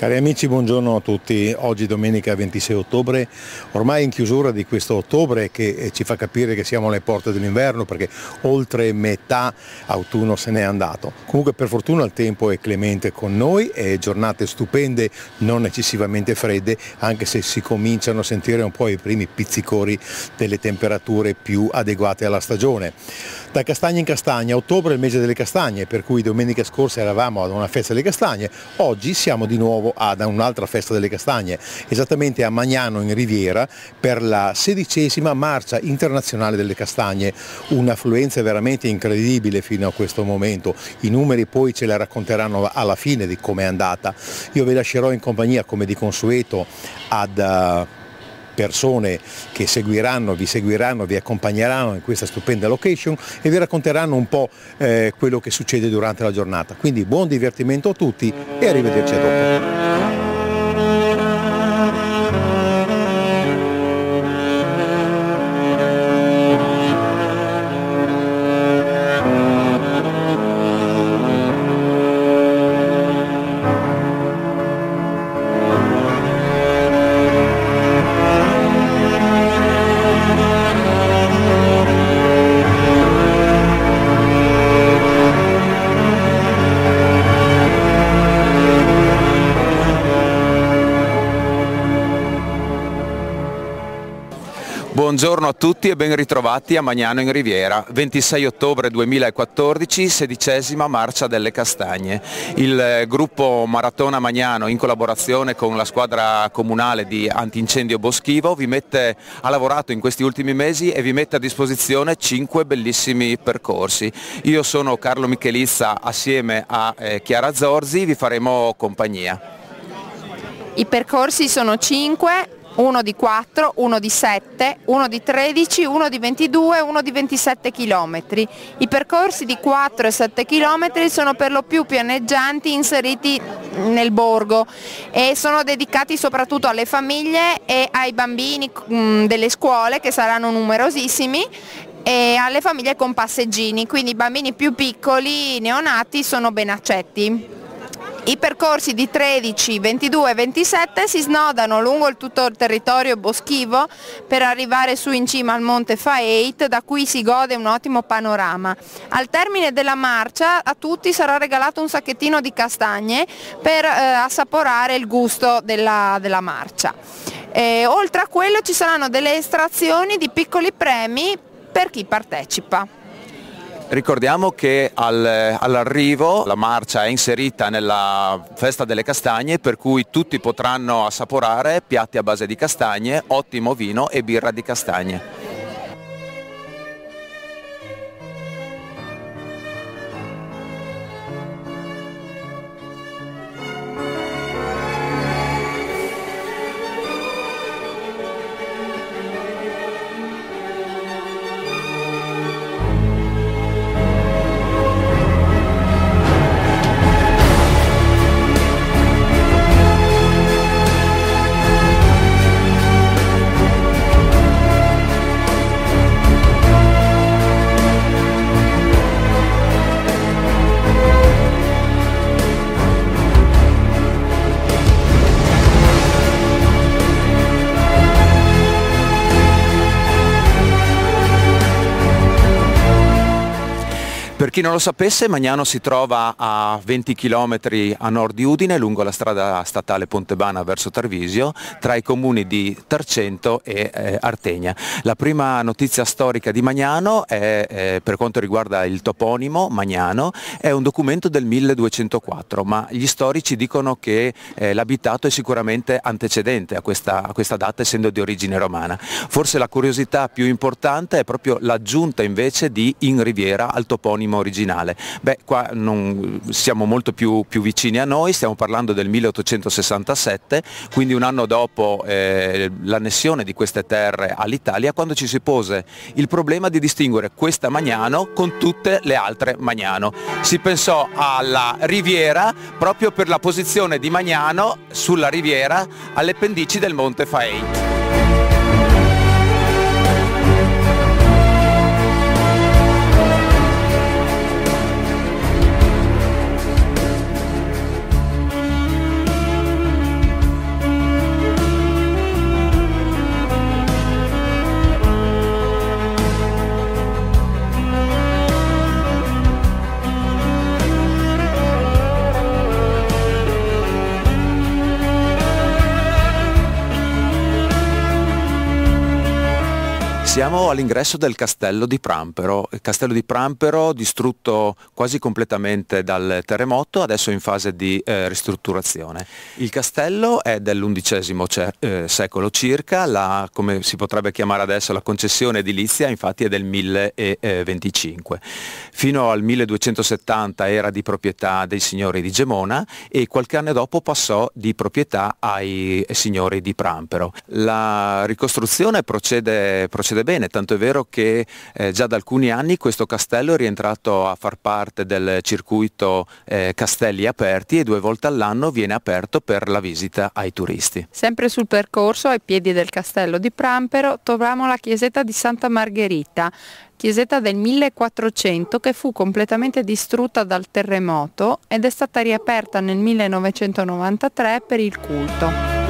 Cari amici, buongiorno a tutti. Oggi domenica 26 ottobre, ormai in chiusura di questo ottobre che ci fa capire che siamo alle porte dell'inverno, perché oltre metà autunno se n'è andato. Comunque per fortuna il tempo è clemente con noi e giornate stupende, non eccessivamente fredde, anche se si cominciano a sentire un po' i primi pizzicori delle temperature più adeguate alla stagione. Da castagna in castagna, ottobre è il mese delle castagne, per cui domenica scorsa eravamo ad una festa delle castagne, oggi siamo di nuovo ad un'altra festa delle castagne, esattamente a Magnano in Riviera per la 16ª marcia internazionale delle castagne, un'affluenza veramente incredibile fino a questo momento. I numeri poi ce la racconteranno alla fine di come è andata. Io vi lascerò in compagnia come di consueto ad persone che vi seguiranno, vi accompagneranno in questa stupenda location e vi racconteranno un po' quello che succede durante la giornata. Quindi buon divertimento a tutti e arrivederci a dopo. Buongiorno a tutti e ben ritrovati a Magnano in Riviera, 26 ottobre 2014, 16ª marcia delle castagne. Il gruppo Maratona Magnano, in collaborazione con la squadra comunale di antincendio boschivo, ha lavorato in questi ultimi mesi e vi mette a disposizione 5 bellissimi percorsi. Io sono Carlo Michelizza, assieme a Chiara Zorzi vi faremo compagnia. I percorsi sono 5. Uno di 4, uno di 7, uno di 13, uno di 22 e uno di 27 km. I percorsi di 4 e 7 km sono per lo più pianeggianti inseriti nel borgo e sono dedicati soprattutto alle famiglie e ai bambini delle scuole, che saranno numerosissimi, e alle famiglie con passeggini, quindi i bambini più piccoli, neonati, sono ben accetti. I percorsi di 13, 22 e 27 si snodano lungo tutto il territorio boschivo per arrivare su in cima al Monte Faeit, da cui si gode un ottimo panorama. Al termine della marcia a tutti sarà regalato un sacchettino di castagne per assaporare il gusto della marcia. Oltre a quello ci saranno delle estrazioni di piccoli premi per chi partecipa. Ricordiamo che all'arrivo la marcia è inserita nella festa delle castagne, per cui tutti potranno assaporare piatti a base di castagne, ottimo vino e birra di castagne. Per chi non lo sapesse, Magnano si trova a 20 km a nord di Udine, lungo la strada statale Pontebana verso Tarvisio, tra i comuni di Tarcento e Artegna. La prima notizia storica di Magnano è, per quanto riguarda il toponimo Magnano, è un documento del 1204, ma gli storici dicono che l'abitato è sicuramente antecedente a questa data, essendo di origine romana. Forse la curiosità più importante è proprio l'aggiunta invece di in Riviera al toponimo originale. Qua siamo molto più vicini a noi, stiamo parlando del 1867, quindi un anno dopo l'annessione di queste terre all'Italia, quando ci si pose il problema di distinguere questa Magnano con tutte le altre Magnano. Si pensò alla Riviera proprio per la posizione di Magnano sulla Riviera alle pendici del Monte Faeit. Siamo all'ingresso del castello di Prampero, il castello di Prampero distrutto quasi completamente dal terremoto, adesso in fase di ristrutturazione. Il castello è dell'11° secolo circa, come si potrebbe chiamare adesso la concessione edilizia infatti è del 1025. Fino al 1270 era di proprietà dei signori di Gemona e qualche anno dopo passò di proprietà ai signori di Prampero. La ricostruzione procede bene, tanto è vero che già da alcuni anni questo castello è rientrato a far parte del circuito castelli aperti e 2 volte all'anno viene aperto per la visita ai turisti. Sempre sul percorso, ai piedi del castello di Prampero, troviamo la chiesetta di Santa Margherita, chiesetta del 1400 che fu completamente distrutta dal terremoto ed è stata riaperta nel 1993 per il culto.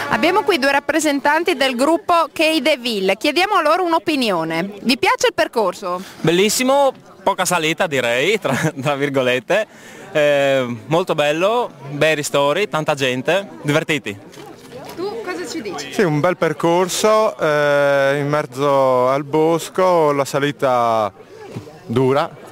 Abbiamo qui 2 rappresentanti del gruppo Quai des Villes, chiediamo a loro un'opinione. Vi piace il percorso? Bellissimo, poca salita direi, tra virgolette, molto bello, bei ristori, tanta gente, divertiti. Tu cosa ci dici? Sì, un bel percorso in mezzo al bosco, la salita dura,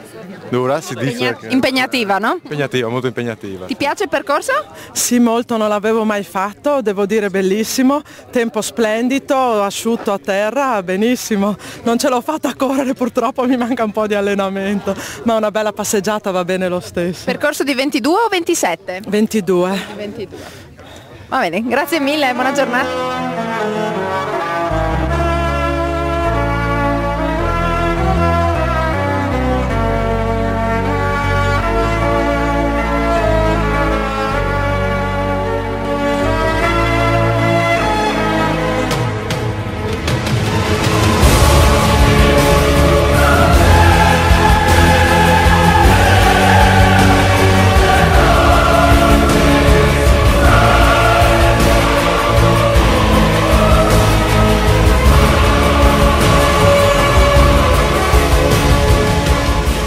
si dice che... Impegnativa, no? Impegnativa, molto impegnativa. Ti piace il percorso? Sì, molto, non l'avevo mai fatto, devo dire bellissimo, tempo splendido, asciutto a terra, benissimo. Non ce l'ho fatta a correre purtroppo, mi manca un po' di allenamento, ma una bella passeggiata va bene lo stesso. Percorso di 22 o 27? 22. 22. Va bene, grazie mille, buona giornata.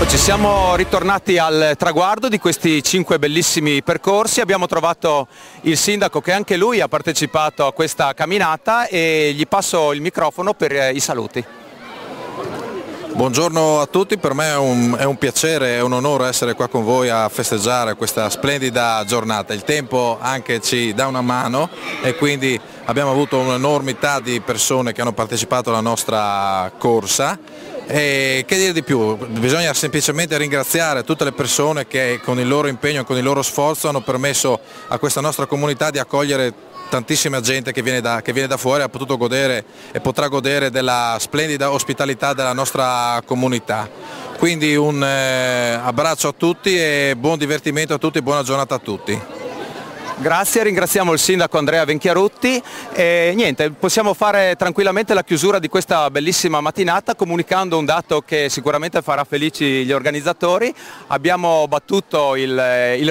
Ci siamo ritornati al traguardo di questi 5 bellissimi percorsi, abbiamo trovato il sindaco che anche lui ha partecipato a questa camminata e gli passo il microfono per i saluti. Buongiorno a tutti, per me è un piacere, è un onore essere qua con voi a festeggiare questa splendida giornata. Il tempo anche ci dà una mano e quindi abbiamo avuto un'enormità di persone che hanno partecipato alla nostra corsa. E che dire di più? Bisogna semplicemente ringraziare tutte le persone che con il loro impegno e con il loro sforzo hanno permesso a questa nostra comunità di accogliere tantissima gente che viene da fuori, ha potuto godere e potrà godere della splendida ospitalità della nostra comunità. Quindi un abbraccio a tutti e buon divertimento a tutti, buona giornata a tutti. Grazie, ringraziamo il sindaco Andrea Venchiarutti e niente, possiamo fare tranquillamente la chiusura di questa bellissima mattinata comunicando un dato che sicuramente farà felici gli organizzatori. Abbiamo battuto il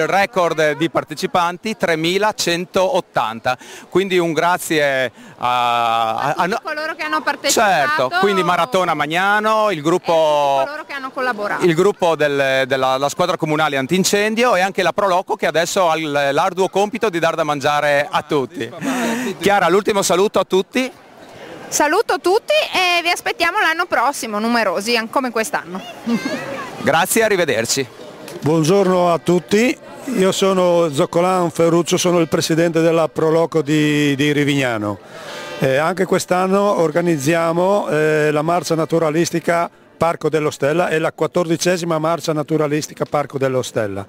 record di partecipanti, 3.180, quindi un grazie a coloro che hanno partecipato. Certo, quindi Maratona Magnano, il gruppo, coloro che hanno collaborato. Il gruppo della squadra comunale antincendio e anche la Proloco che adesso ha l'arduo compito di dar da mangiare a tutti. Chiara, l'ultimo saluto a tutti. Saluto tutti e vi aspettiamo l'anno prossimo, numerosi, come quest'anno. Grazie, arrivederci. Buongiorno a tutti, io sono Zoccolan Ferruccio, sono il presidente della Proloco di Rivignano. Anche quest'anno organizziamo la marcia naturalistica Parco dell'Ostella e la 14ª marcia naturalistica Parco dell'Ostella.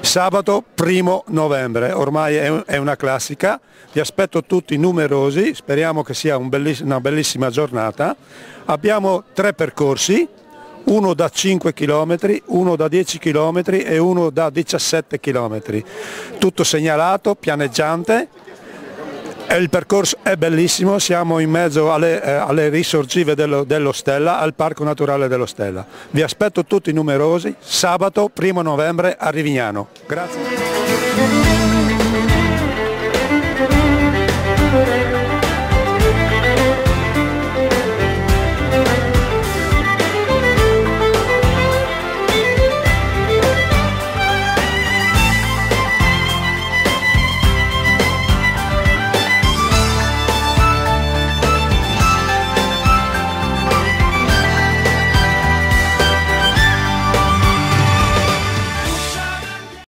Sabato 1° novembre, ormai è una classica, vi aspetto tutti numerosi, speriamo che sia una bellissima giornata. Abbiamo 3 percorsi, uno da 5 km, uno da 10 km e uno da 17 km, tutto segnalato, pianeggiante. Il percorso è bellissimo, siamo in mezzo alle risorgive dello Stella, al Parco Naturale dello Stella. Vi aspetto tutti numerosi, sabato 1° novembre a Rivignano. Grazie.